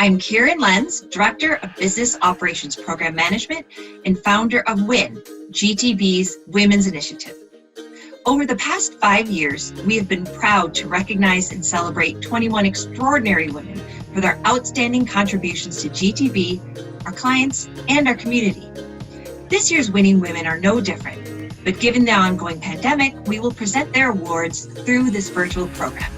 I'm Karen Lenz, Director of Business Operations Program Management and founder of WIN, GTB's Women's Initiative. Over the past 5 years, we have been proud to recognize and celebrate 21 extraordinary women for their outstanding contributions to GTB, our clients, and our community. This year's winning women are no different, but given the ongoing pandemic, we will present their awards through this virtual program.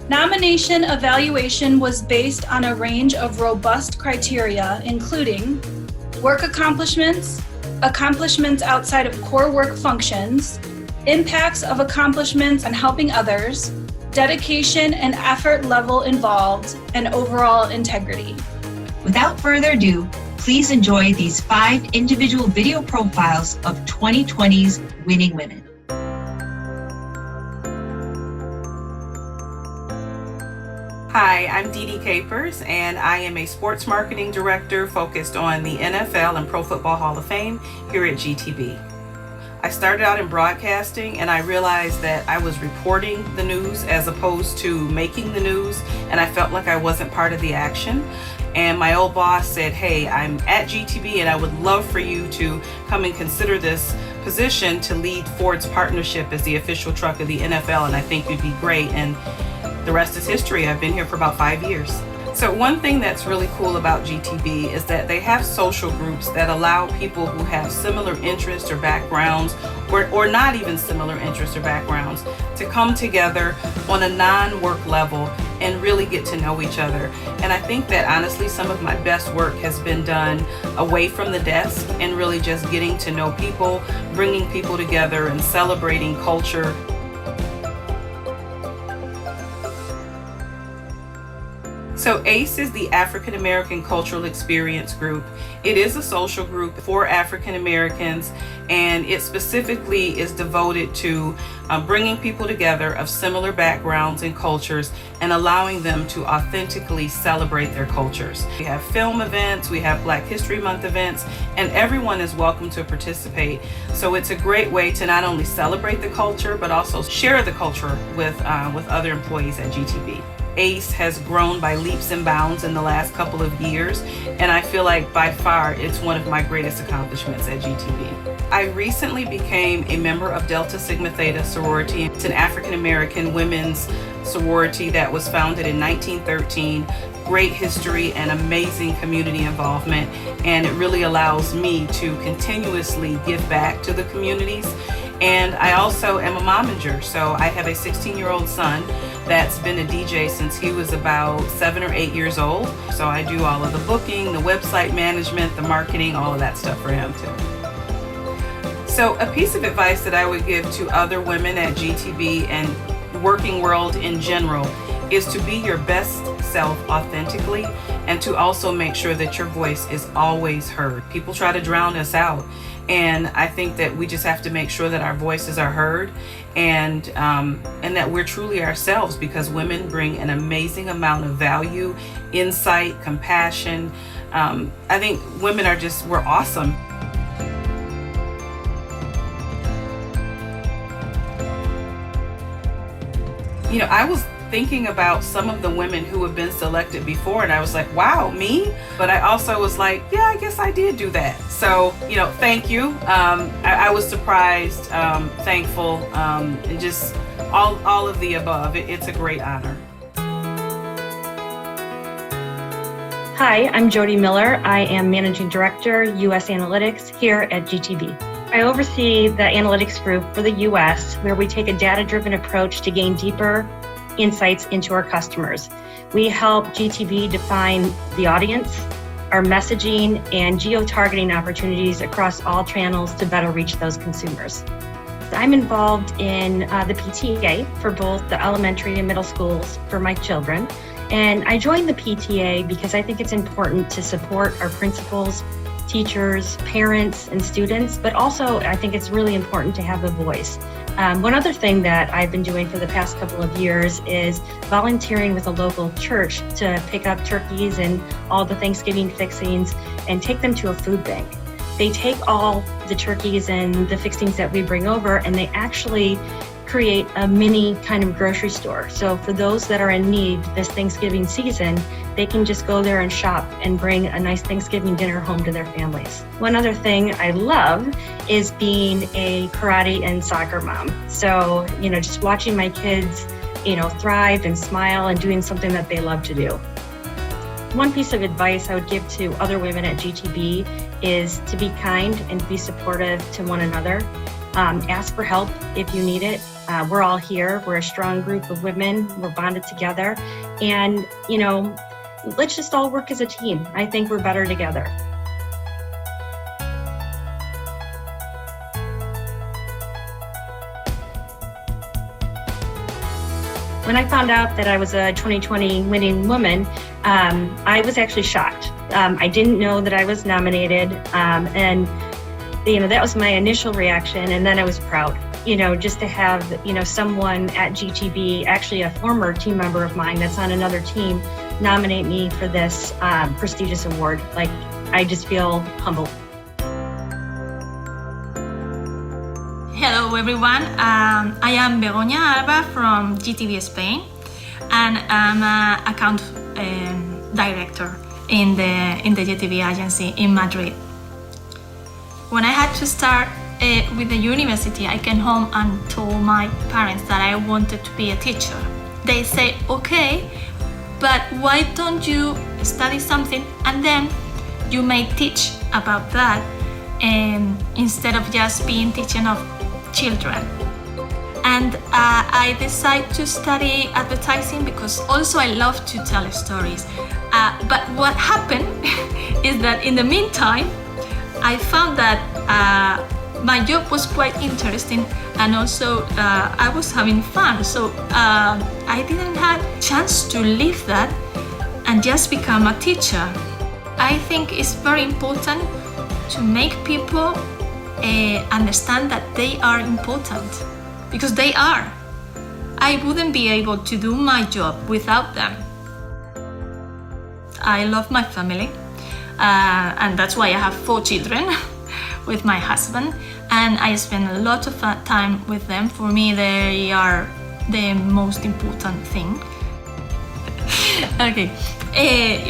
Nomination evaluation was based on a range of robust criteria, including work accomplishments, accomplishments outside of core work functions, impacts of accomplishments on helping others, dedication and effort level involved, and overall integrity. Without further ado, please enjoy these 5 individual video profiles of 2020's winning women. Hi, I'm Dede Capers, and I am a sports marketing director focused on the NFL and Pro Football Hall of Fame here at GTB. I started out in broadcasting, and I realized that I was reporting the news as opposed to making the news, and I felt like I wasn't part of the action. And my old boss said, hey, I'm at GTB and I would love for you to come and consider this position to lead Ford's partnership as the official truck of the NFL, and I think you'd be great. And the rest is history. I've been here for about 5 years. So one thing that's really cool about GTB is that they have social groups that allow people who have similar interests or backgrounds, or not even similar interests or backgrounds, to come together on a non-work level and really get to know each other. And I think that honestly some of my best work has been done away from the desk and really just getting to know people, bringing people together and celebrating culture. So ACE is the African American Cultural Experience Group. It is a social group for African Americans, and it specifically is devoted to bringing people together of similar backgrounds and cultures and allowing them to authentically celebrate their cultures. We have film events, we have Black History Month events, and everyone is welcome to participate. So it's a great way to not only celebrate the culture, but also share the culture with other employees at GTB. ACE has grown by leaps and bounds in the last couple of years, and I feel like by far it's one of my greatest accomplishments at GTB. I recently became a member of Delta Sigma Theta sorority. It's an African American women's sorority that was founded in 1913. Great history and amazing community involvement, and it really allows me to continuously give back to the communities. And I also am a momager, so I have a 16-year-old son that's been a DJ since he was about 7 or 8 years old. So I do all of the booking, the website management, the marketing, all of that stuff for him too. So a piece of advice that I would give to other women at GTB and the working world in general is to be your best self authentically, and to also make sure that your voice is always heard. People try to drown us out, and I think that we just have to make sure that our voices are heard, and that we're truly ourselves, because women bring an amazing amount of value, insight, compassion. I think women are we're awesome. You know, I was thinking about some of the women who have been selected before, and I was like, wow, me? But I also was like, yeah, I guess I did do that. So, you know, thank you. I was surprised, thankful, and just all of the above. It's a great honor. Hi, I'm Jody Miller. I am Managing Director, U.S. Analytics here at GTB. I oversee the analytics group for the U.S., where we take a data-driven approach to gain deeper insights into our customers. We help GTB define the audience, our messaging, and geo-targeting opportunities across all channels to better reach those consumers. I'm involved in the PTA for both the elementary and middle schools for my children. And I joined the PTA because I think it's important to support our principals, teachers, parents, and students, but also I think it's really important to have a voice. One other thing that I've been doing for the past couple of years is volunteering with a local church to pick up turkeys and all the Thanksgiving fixings and take them to a food bank. They take all the turkeys and the fixings that we bring over, and they actually create a mini kind of grocery store. So for those that are in need this Thanksgiving season, they can just go there and shop and bring a nice Thanksgiving dinner home to their families. One other thing I love is being a karate and soccer mom. So, just watching my kids, thrive and smile and doing something that they love to do. One piece of advice I would give to other women at GTB is to be kind and be supportive to one another. Ask for help if you need it. We're all here. We're a strong group of women. We're bonded together. And, let's just all work as a team. I think we're better together. When I found out that I was a 2020 winning woman, I was actually shocked. I didn't know that I was nominated, and that was my initial reaction, and then I was proud. Just to have, someone at GTB, actually a former team member of mine that's on another team, nominate me for this prestigious award. I just feel humbled. Hello everyone, I am Bianca Alba from GTB Spain, and I'm an account director in the GTB agency in Madrid. When I had to start with the university, I came home and told my parents that I wanted to be a teacher. They say, okay, but why don't you study something and then you may teach about that instead of just being teaching of children. And I decided to study advertising because also I love to tell stories. But what happened is that in the meantime, I found that my job was quite interesting, and also I was having fun. So I didn't have a chance to leave that and just become a teacher. I think it's very important to make people understand that they are important, because they are. I wouldn't be able to do my job without them. I love my family, and that's why I have 4 children with my husband, and I spend a lot of time with them. For me, they are the most important thing. Okay.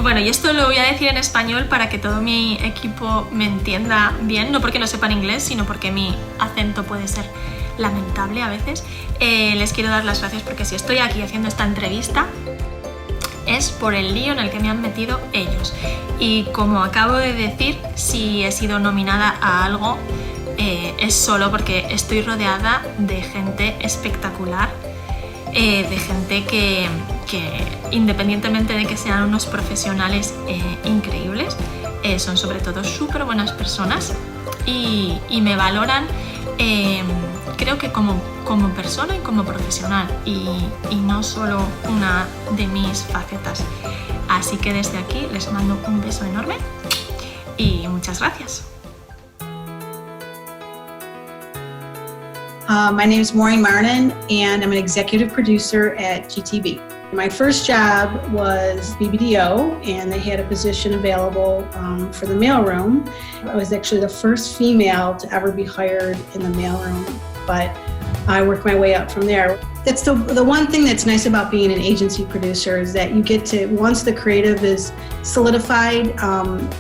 Bueno, y esto lo voy a decir en español para que todo mi equipo me entienda bien, no porque no sepan inglés, sino porque mi acento puede ser lamentable a veces. Les quiero dar las gracias porque si estoy aquí haciendo esta entrevista es por el lío en el que me han metido ellos. Y como acabo de decir, si he sido nominada a algo es solo porque estoy rodeada de gente espectacular, de gente que independientemente de que sean unos profesionales increíbles, son sobre todo súper buenas personas y me valoran, creo que como persona y como profesional, y no solo una de mis facetas. Así que desde aquí les mando un beso enorme y muchas gracias. My name is Maureen Regan, and I'm an executive producer at GTB. My first job was BBDO, and they had a position available for the mailroom. I was actually the first female to ever be hired in the mailroom, but I worked my way up from there. That's the one thing that's nice about being an agency producer is that you get to, once the creative is solidified,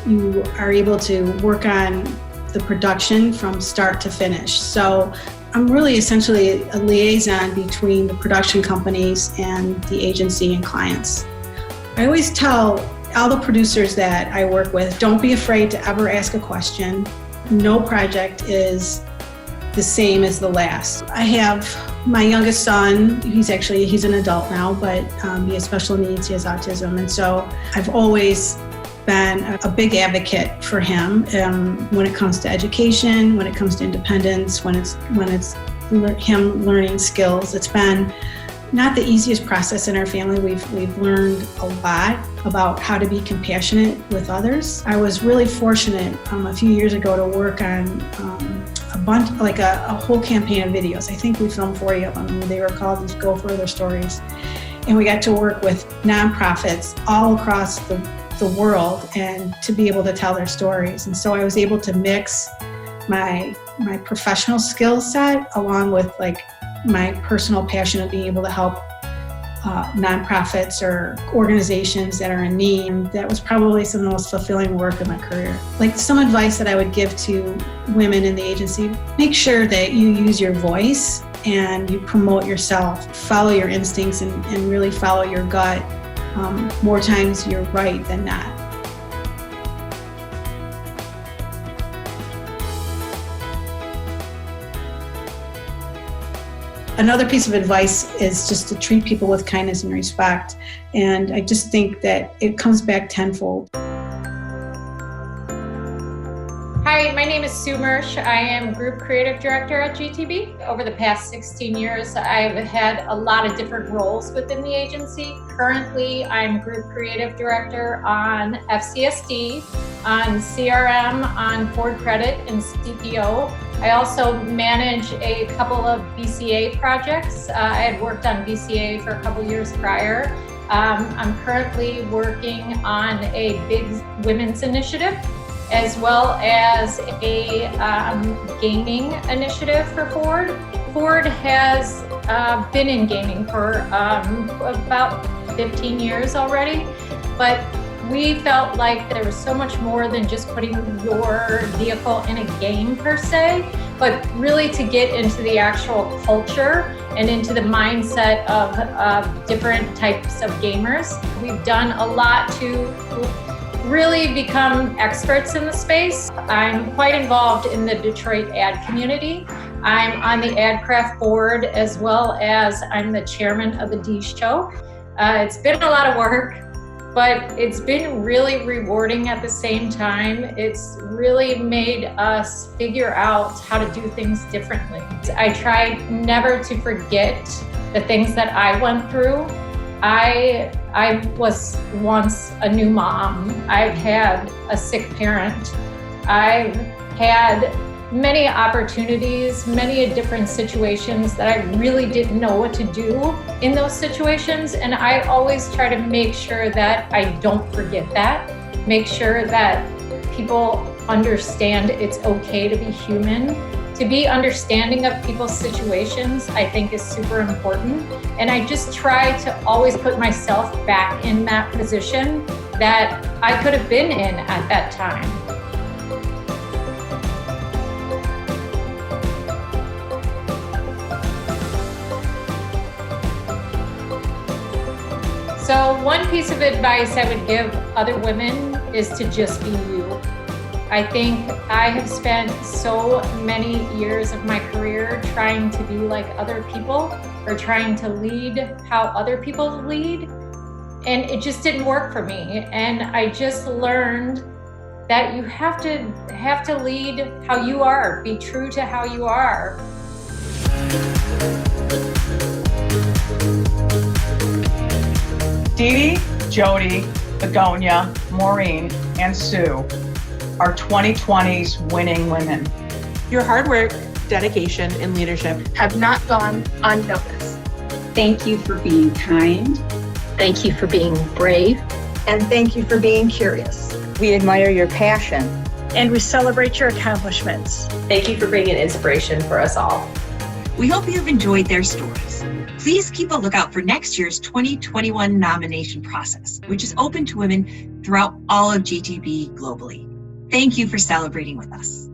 you are able to work on the production from start to finish. So I'm really essentially a liaison between the production companies and the agency and clients. I always tell all the producers that I work with, don't be afraid to ever ask a question. No project is the same as the last. I have my youngest son, he's an adult now, but he has special needs, he has autism, and so I've always been a big advocate for him when it comes to education, when it comes to independence, when it's him learning skills. It's been not the easiest process in our family. We've learned a lot about how to be compassionate with others. I was really fortunate a few years ago to work on a bunch, like a whole campaign of videos. I think we filmed 40 of them. They were called these Go Further stories. And we got to work with nonprofits all across the world and to be able to tell their stories. And so I was able to mix my professional skill set along with like my personal passion of being able to help nonprofits or organizations that are in need. That was probably some of the most fulfilling work of my career. Like some advice that I would give to women in the agency, make sure that you use your voice and you promote yourself, follow your instincts and really follow your gut. More times you're right than not. Another piece of advice is just to treat people with kindness and respect. And I just think that it comes back tenfold. Hi, my name is Sue Mersch. I am Group Creative Director at GTB. Over the past 16 years, I've had a lot of different roles within the agency. Currently, I'm Group Creative Director on FCSD, on CRM, on Ford Credit, and CPO. I also manage a couple of BCA projects. I had worked on BCA for a couple years prior. I'm currently working on a big women's initiative, as well as a gaming initiative for Ford. Ford has been in gaming for about 15 years already, but we felt like there was so much more than just putting your vehicle in a game per se, but really to get into the actual culture and into the mindset of different types of gamers. We've done a lot to really become experts in the space. I'm quite involved in the Detroit ad community. I'm on the AdCraft board, as well as I'm the chairman of the D Show. It's been a lot of work, but it's been really rewarding at the same time. It's really made us figure out how to do things differently. I try never to forget the things that I went through. I was once a new mom. I've had a sick parent. I've had many opportunities, many different situations that I really didn't know what to do in those situations. And I always try to make sure that I don't forget that, make sure that people understand it's okay to be human. To be understanding of people's situations, I think, is super important. And I just try to always put myself back in that position that I could have been in at that time. So one piece of advice I would give other women is to just be you. I think I have spent so many years of my career trying to be like other people or trying to lead how other people lead, and it just didn't work for me. And I just learned that you have to lead how you are, be true to how you are. Dede, Jody, Begonia, Maureen, and Sue are 2020's winning women. Your hard work, dedication, and leadership have not gone unnoticed. Thank you for being kind. Thank you for being brave. And thank you for being curious. We admire your passion. And we celebrate your accomplishments. Thank you for being an inspiration for us all. We hope you've enjoyed their stories. Please keep a lookout for next year's 2021 nomination process, which is open to women throughout all of GTB globally. Thank you for celebrating with us.